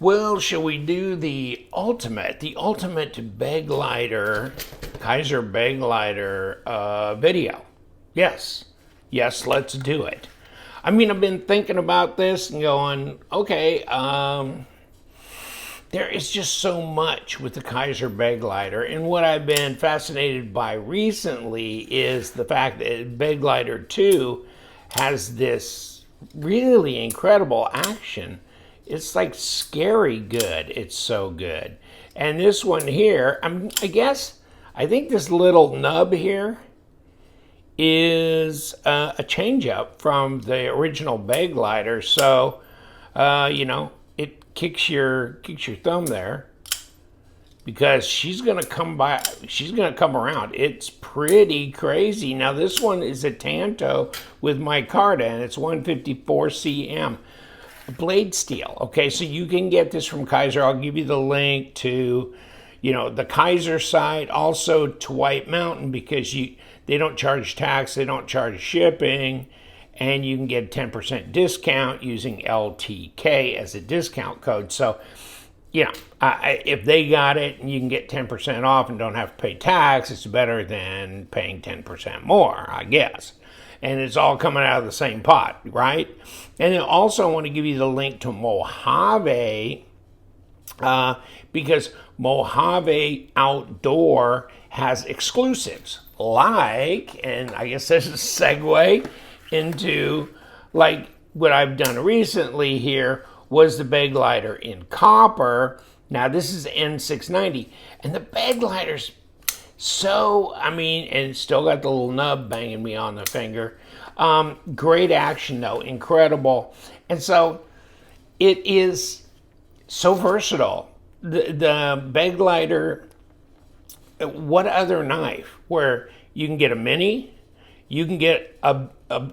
Well, shall we do the ultimate Begleiter, Kizer Begleiter video? Yes. Yes, let's do it. I mean, I've been thinking about this and going, okay, there is just so much with the Kizer Begleiter. And what I've been fascinated by recently is the fact that Begleiter 2 has this really incredible action. It's like scary good. It's so good. And this one here, I think this little nub here is a change up from the original Begleiter. So, it kicks your thumb there because she's gonna come around. It's pretty crazy. Now this one is a Tanto with micarta, and it's 154 cm. Blade steel. Okay, so you can get this from Kizer. I'll give you the link to, the Kizer site, also to White Mountain, because they don't charge tax, they don't charge shipping, and you can get a 10% discount using LTK as a discount code. So, if they got it and you can get 10% off and don't have to pay tax, it's better than paying 10% more, I guess. And it's all coming out of the same pot, right? And then also I want to give you the link to Mojave, because Mojave Outdoor has exclusives, like, and I guess this is a segue into, like, what I've done recently here was the Begleiter in copper. Now this is N690, and the Begleiter's and it's still got the little nub banging me on the finger. Great action though, incredible. And so it is so versatile. The Begleiter, what other knife where you can get a mini, you can get a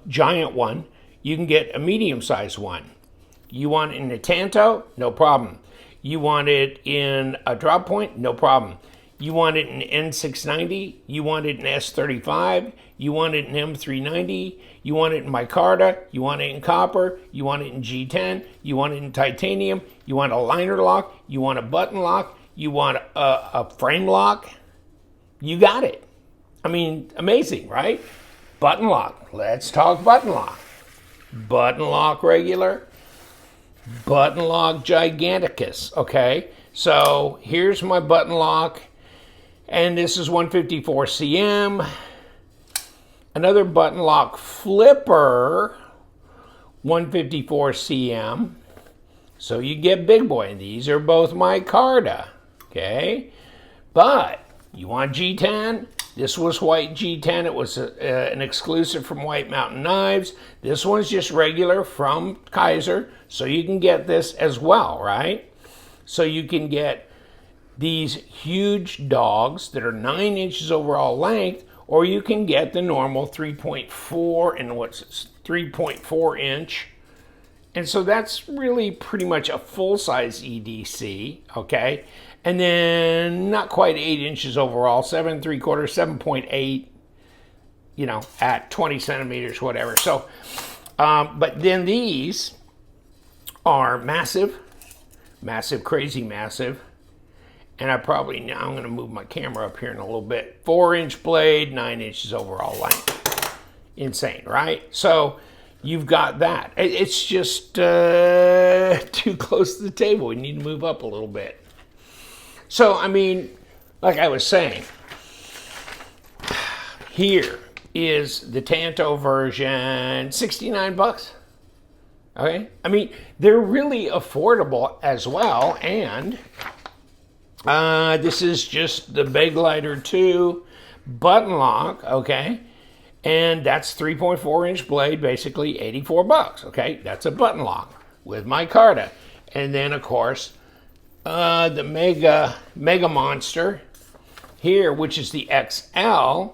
giant one, you can get a medium-sized one. You want it in a Tanto? No problem. You want it in a drop point? No problem. You want it in N690, you want it in S35, you want it in M390, you want it in micarta, you want it in copper, you want it in G10, you want it in titanium, you want a liner lock, you want a button lock, you want a frame lock. You got it. I mean, amazing, right? Button lock. Let's talk button lock. Button lock regular, button lock giganticus, okay? So here's my button lock. And this is 154 cm. Another button lock flipper, 154 cm. So you get big boy. And these are both micarta, okay? But you want G10? This was white G10. It was an exclusive from White Mountain Knives. This one's just regular from Kizer. So you can get this as well, right? So you can get these huge dogs that are 9 inches overall length, or you can get the normal 3.4 and 3.4 inch. And so that's really pretty much a full-size EDC, okay? And then not quite 8 inches overall, 7 3/4, 7.8, at 20 centimeters, whatever. So, but then these are massive, crazy massive. And I'm going to move my camera up here in a little bit. 4-inch blade, 9 inches overall length. Insane, right? So you've got that. It's just too close to the table. We need to move up a little bit. So, like I was saying, here is the Tanto version, 69 bucks. Okay? They're really affordable as well, and this is just the Begleiter 2 button lock, okay? And that's 3.4-inch blade, basically 84 bucks, okay? That's a button lock with micarta. And then, of course, the Mega Monster here, which is the XL,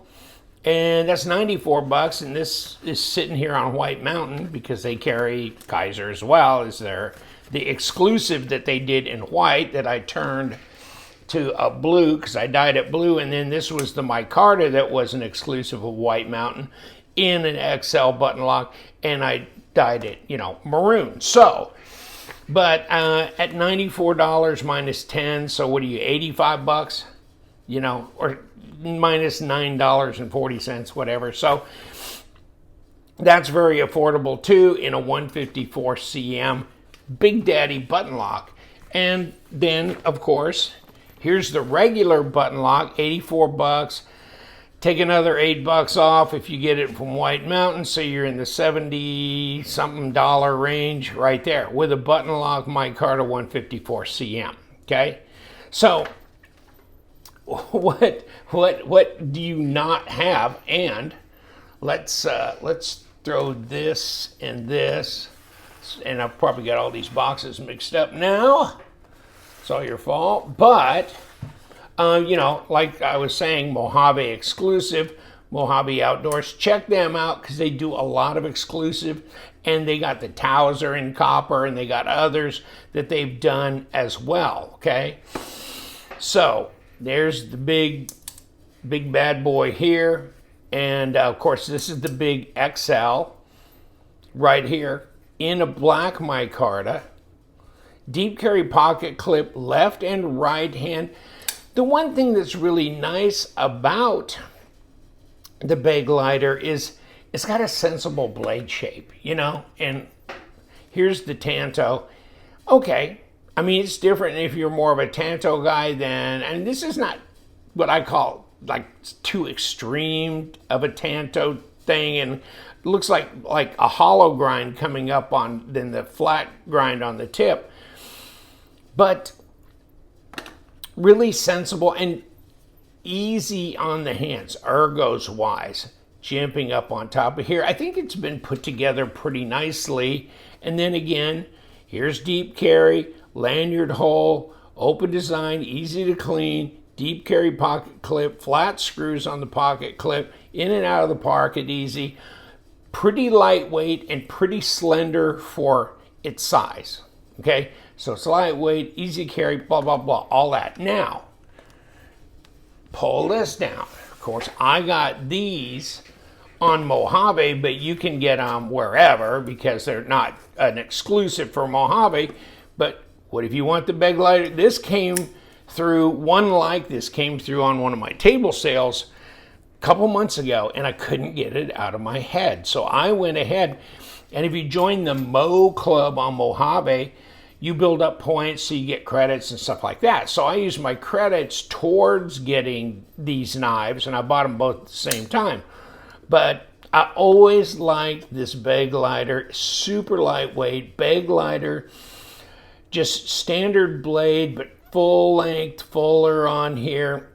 and that's 94 bucks, and this is sitting here on White Mountain because they carry Kizer as well. Is the exclusive that they did in white that I turned to a blue because I dyed it blue, and then this was the micarta that was an exclusive of White Mountain in an XL button lock, and I dyed it, maroon. So But at $94 minus 10, so what are you, 85 bucks? You know, or minus $9.40, whatever. So that's very affordable too in a 154 cm Big Daddy button lock. And then, of course, here's the regular button lock, 84 bucks. Take another $8 off if you get it from White Mountain, so you're in the 70-something dollar range right there with a button lock micarta 154 cm. Okay, so what do you not have? And let's throw this and this, and I've probably got all these boxes mixed up now. It's all your fault, but. You know, like I was saying, Mojave exclusive, Mojave Outdoors. Check them out because they do a lot of exclusive, and they got the Towser in copper, and they got others that they've done as well. Okay, so there's the big bad boy here, and of course this is the big XL right here in a black micarta, deep carry pocket clip, left and right hand. The one thing that's really nice about the Begleiter is it's got a sensible blade shape, you know, and here's the Tanto. Okay, I mean, it's different if you're more of a Tanto guy than, and this is not what I call like too extreme of a Tanto thing, and it looks like a hollow grind coming up on then the flat grind on the tip, but really sensible and easy on the hands, ergos wise, jumping up on top of here. I think it's been put together pretty nicely. And then again, here's deep carry, lanyard hole, open design, easy to clean, deep carry pocket clip, flat screws on the pocket clip, in and out of the pocket easy, pretty lightweight and pretty slender for its size. Okay, so it's lightweight, easy carry, blah, blah, blah, all that. Now, pull this down. Of course, I got these on Mojave, but you can get them wherever because they're not an exclusive for Mojave. But what if you want the Begleiter? This came through, one like this came through on one of my table sales a couple months ago, and I couldn't get it out of my head. So I went ahead, and if you join the Mo Club on Mojave, you build up points so you get credits and stuff like that. So I use my credits towards getting these knives, and I bought them both at the same time. But I always liked this Begleiter, super lightweight Begleiter, just standard blade, but full length, fuller on here,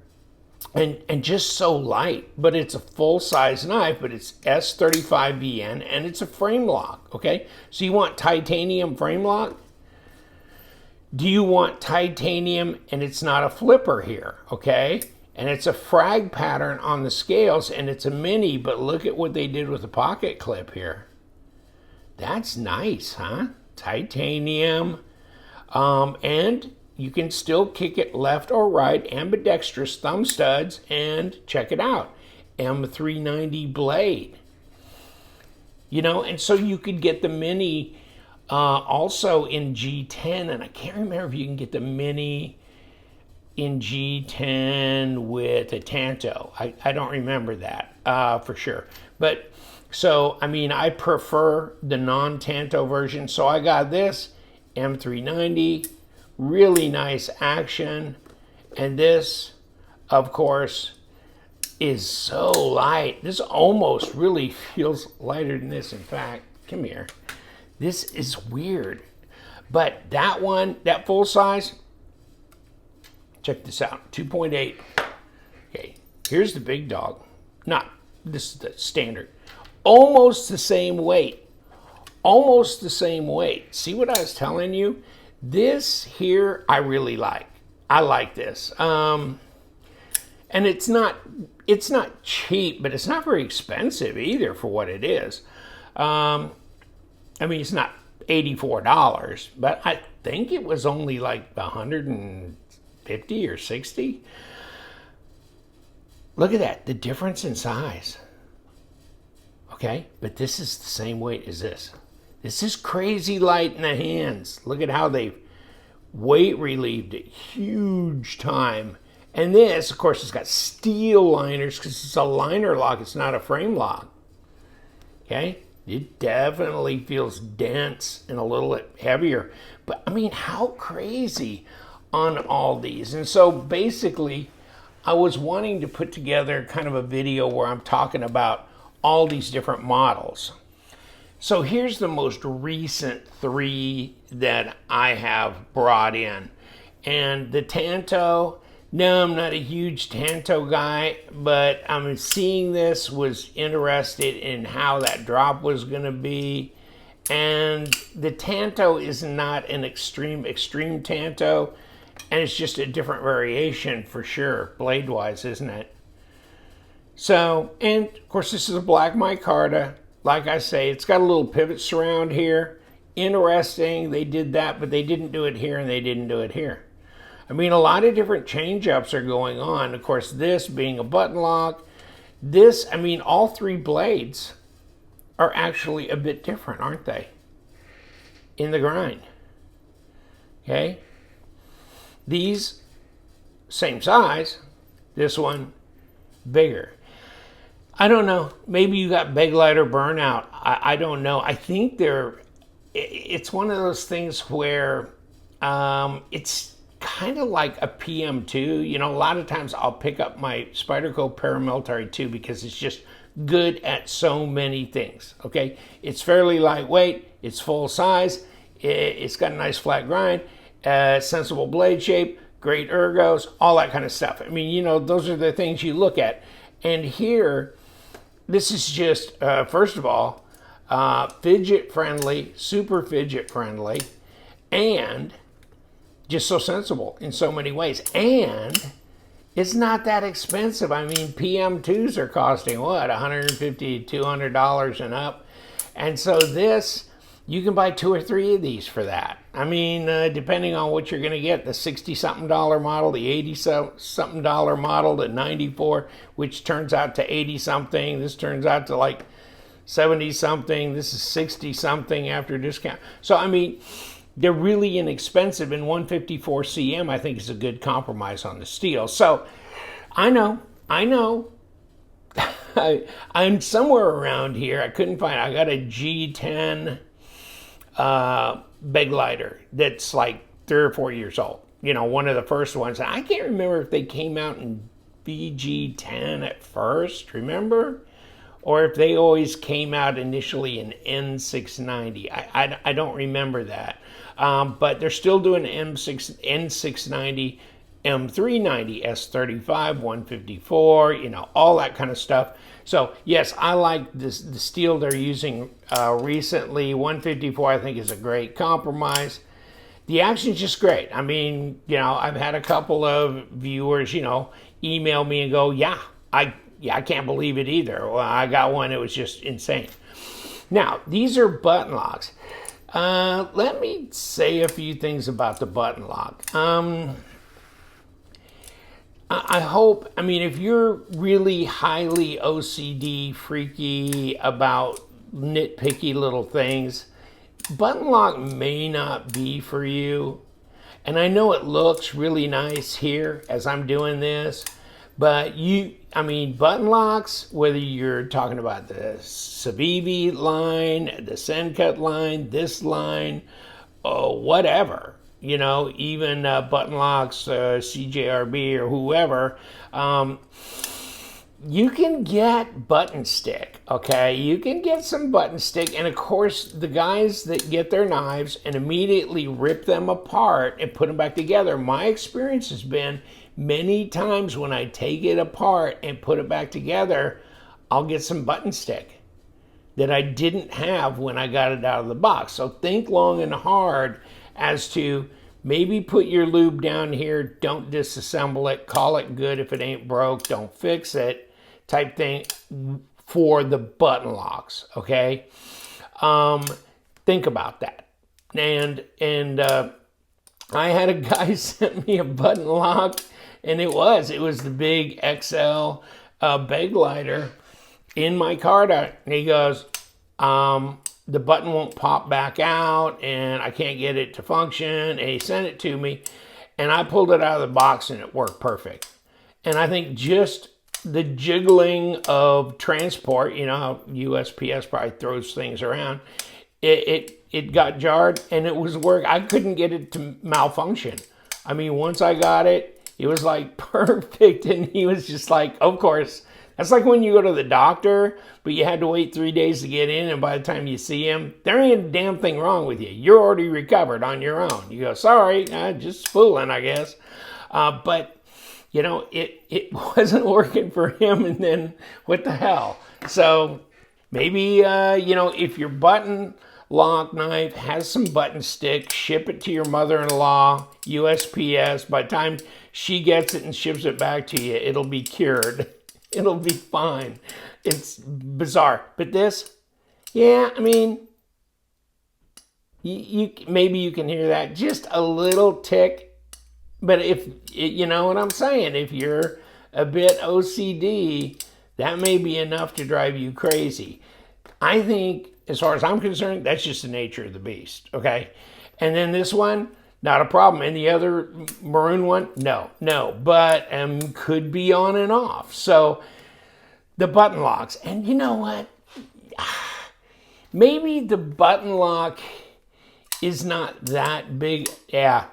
and just so light. But it's a full size knife, but it's S35BN, and it's a frame lock, okay? So you want titanium frame lock? Do you want titanium and it's not a flipper here, okay? And it's a frag pattern on the scales, and it's a mini, but look at what they did with the pocket clip here. That's nice, huh? Titanium. And you can still kick it left or right, ambidextrous thumb studs, and check it out. M390 blade. You know, and so you could get the mini also in G10, and I can't remember if you can get the mini in G10 with a Tanto. I don't remember that for sure. But so, I mean, I prefer the non-Tanto version. So I got this M390, really nice action. And this, of course, is so light. This almost really feels lighter than this. In fact, come here. This is weird. But that one, that full size, check this out, 2.8. Okay, here's the big dog. This is the standard. Almost the same weight. Almost the same weight. See what I was telling you? This here, I really like. I like this. And it's not cheap, but it's not very expensive either for what it is. I mean, it's not $84, but I think it was only like 150 or 60. Look at that, the difference in size. Okay, but this is the same weight as this. This is crazy light in the hands. Look at how they've weight relieved it. Huge time. And this, of course, it's got steel liners because it's a liner lock. It's not a frame lock. Okay? It definitely feels dense and a little bit heavier. But, I mean, how crazy on all these. And so, basically, I was wanting to put together kind of a video where I'm talking about all these different models. So here's the most recent 3 that I have brought in. And the Tanto, no, I'm not a huge Tanto guy, but I'm seeing this, was interested in how that drop was going to be. And the Tanto is not an extreme Tanto, and it's just a different variation for sure, blade-wise, isn't it? So, and of course this is a black micarta. Like I say, it's got a little pivot surround here. Interesting, they did that, but they didn't do it here and they didn't do it here. I mean, a lot of different change-ups are going on. Of course, this being a button lock. This, I mean, all 3 blades are actually a bit different, aren't they? In the grind. Okay? These, same size. This one, bigger. I don't know. Maybe you got Begleiter burnout. I don't know. I think it's one of those things where it's kind of like a PM2. You know, a lot of times I'll pick up my Spyderco Paramilitary 2 because it's just good at so many things. Okay? It's fairly lightweight. It's full size. It's got a nice flat grind. Sensible blade shape. Great ergos. All that kind of stuff. I mean, you know, those are the things you look at. And here, this is just, first of all, fidget friendly, super fidget friendly, and just so sensible in so many ways. And it's not that expensive. I mean, PM2s are costing, what, $150, $200 and up. And so this, you can buy 2 or 3 of these for that. I mean, depending on what you're going to get, the $60-something model, the $80-something model, the 94, which turns out to 80-something. This turns out to like 70-something. This is 60-something after discount. So, I mean, they're really inexpensive, and 154 CM, I think, is a good compromise on the steel. So, I know. I'm somewhere around here. I couldn't find it. I got a G10 Begleiter that's like 3 or 4 years old. You know, one of the first ones. I can't remember if they came out in BG10 at first, remember? Or if they always came out initially in N690. I don't remember that. But they're still doing N690, M390, S35, 154, you know, all that kind of stuff. So, yes, I like this, the steel they're using recently. 154, I think, is a great compromise. The action's just great. I mean, you know, I've had a couple of viewers, you know, email me and go, yeah, I can't believe it either. Well, I got one, it was just insane. Now, these are button locks. Let me say a few things about the button lock. I hope, I mean, if you're really highly OCD, freaky about nitpicky little things, button lock may not be for you. And I know it looks really nice here as I'm doing this, but I mean, button locks, whether you're talking about the Civivi line, the Sencut line, this line, whatever, you know, even button locks, CJRB or whoever, you can get button stick, okay? You can get some button stick, and of course, the guys that get their knives and immediately rip them apart and put them back together, my experience has been many times when I take it apart and put it back together, I'll get some button stick that I didn't have when I got it out of the box. So think long and hard as to maybe put your lube down here, don't disassemble it, call it good if it ain't broke, don't fix it, type thing for the button locks, okay? Think about that. And I had a guy send me a button lock, and it was the big XL Begleiter in my cart, and he goes, the button won't pop back out and I can't get it to function. And he sent it to me and I pulled it out of the box and it worked perfect. And I think just the jiggling of transport, you know how USPS probably throws things around, it got jarred and it was work. I couldn't get it to malfunction. I mean, once I got it, it was like perfect. And he was just like, of course, that's like when you go to the doctor, but you had to wait 3 days to get in. And by the time you see him, there ain't a damn thing wrong with you. You're already recovered on your own. You go, sorry, just fooling, I guess. But, you know, it wasn't working for him. And then what the hell? So maybe, you know, if your button lock knife has some button stick, ship it to your mother-in-law, USPS. By the time she gets it and ships it back to you, it'll be cured. It'll be fine. It's bizarre. But this, yeah, I mean, you maybe you can hear that. Just a little tick. But if, you know what I'm saying, if you're a bit OCD, that may be enough to drive you crazy. I think, as far as I'm concerned, that's just the nature of the beast, okay? And then this one, not a problem. And the other maroon one, no. But could be on and off. So the button locks. And you know what? Maybe the button lock is not that big. Yeah.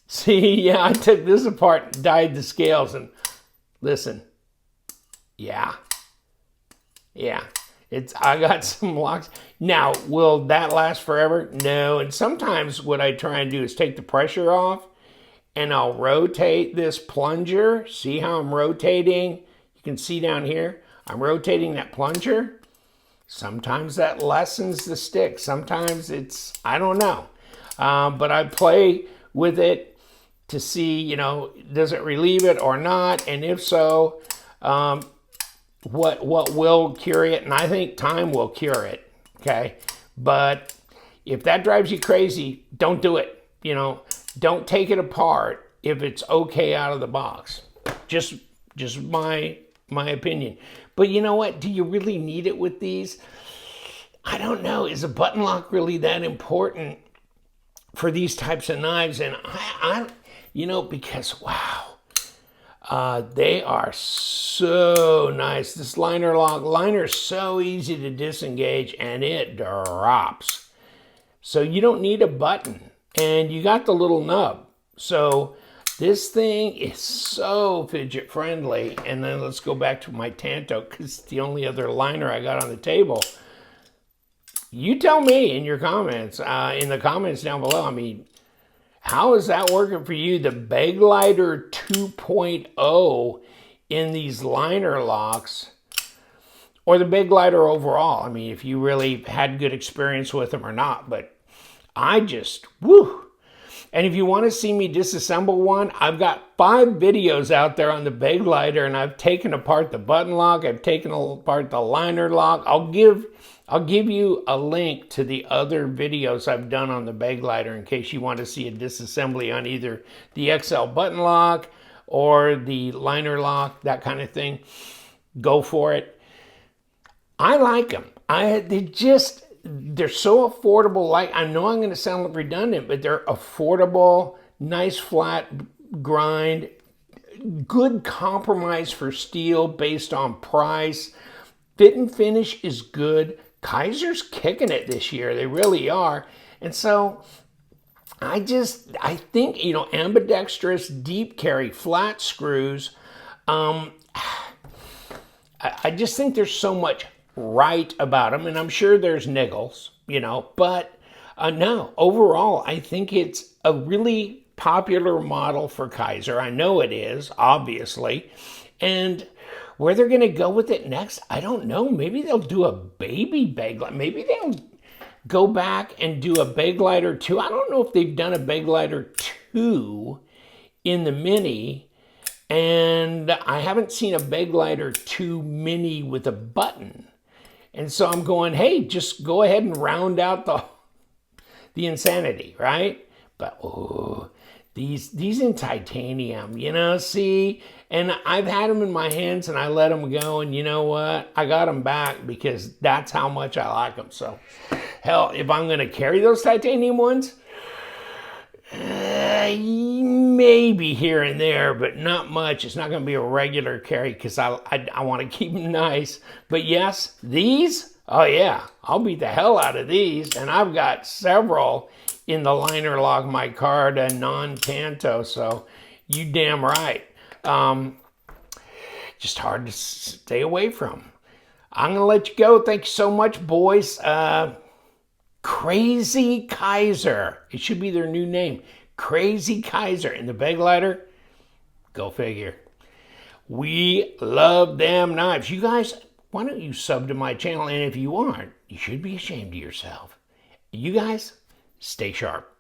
See, yeah, I took this apart, dyed the scales, and listen. Yeah. I got some locks. Now, will that last forever? No. And sometimes what I try and do is take the pressure off and I'll rotate this plunger. See how I'm rotating? You can see down here, I'm rotating that plunger. Sometimes that lessens the stick. Sometimes it's, I don't know. But I play with it to see, you know, does it relieve it or not? And if so, what will cure it? And I think time will cure it, okay? But if that drives you crazy, don't do it. You know, don't take it apart if it's okay out of the box. Just my opinion. But you know what? Do you really need it with these? I don't know. Is a button lock really that important for these types of knives? And I you know, because wow. They are so nice. This liner is so easy to disengage and it drops. So you don't need a button and you got the little nub. So this thing is so fidget friendly. And then let's go back to my Tanto because it's the only other liner I got on the table. You tell me in your comments, in the comments down below. I mean, how is that working for you? The Begleiter 2.0 in these liner locks, or the Begleiter overall. I mean, if you really had good experience with them or not, but I just, woo. And if you want to see me disassemble one, I've got 5 videos out there on the Begleiter, and I've taken apart the button lock, I've taken apart the liner lock. I'll give you a link to the other videos I've done on the Begleiter in case you want to see a disassembly on either the XL button lock or the liner lock, that kind of thing. Go for it. I like them. They're so affordable. Like, I know I'm going to sound redundant, but they're affordable, nice flat grind, good compromise for steel based on price. Fit and finish is good. Kizer's kicking it this year. They really are. And so I think, you know, ambidextrous, deep carry, flat screws. I just think there's so much right about them. And I'm sure there's niggles, you know, but no, overall, I think it's a really popular model for Kizer. I know it is, obviously. And where they're going to go with it next, I don't know. Maybe they'll do a baby Begleiter. Maybe they'll go back and do a Begleiter 2. I don't know if they've done a Begleiter 2 in the Mini. And I haven't seen a Begleiter 2 Mini with a button. And so I'm going, hey, just go ahead and round out the insanity, right? But, oh, these in titanium, you know, see? And I've had them in my hands and I let them go. And you know what? I got them back because that's how much I like them. So Hell, if I'm going to carry those titanium ones, maybe here and there, but not much. It's not going to be a regular carry because I want to keep them nice. But yes, these, oh yeah, I'll beat the hell out of these. And I've got several in the liner lock micarta non-Tanto, so you damn right. Just hard to stay away from. I'm going to let you go. Thank you so much, boys. Crazy Kizer. It should be their new name. Crazy Kizer. And the Begleiter, go figure. We love them knives. You guys, why don't you sub to my channel? And if you aren't, you should be ashamed of yourself. You guys, stay sharp.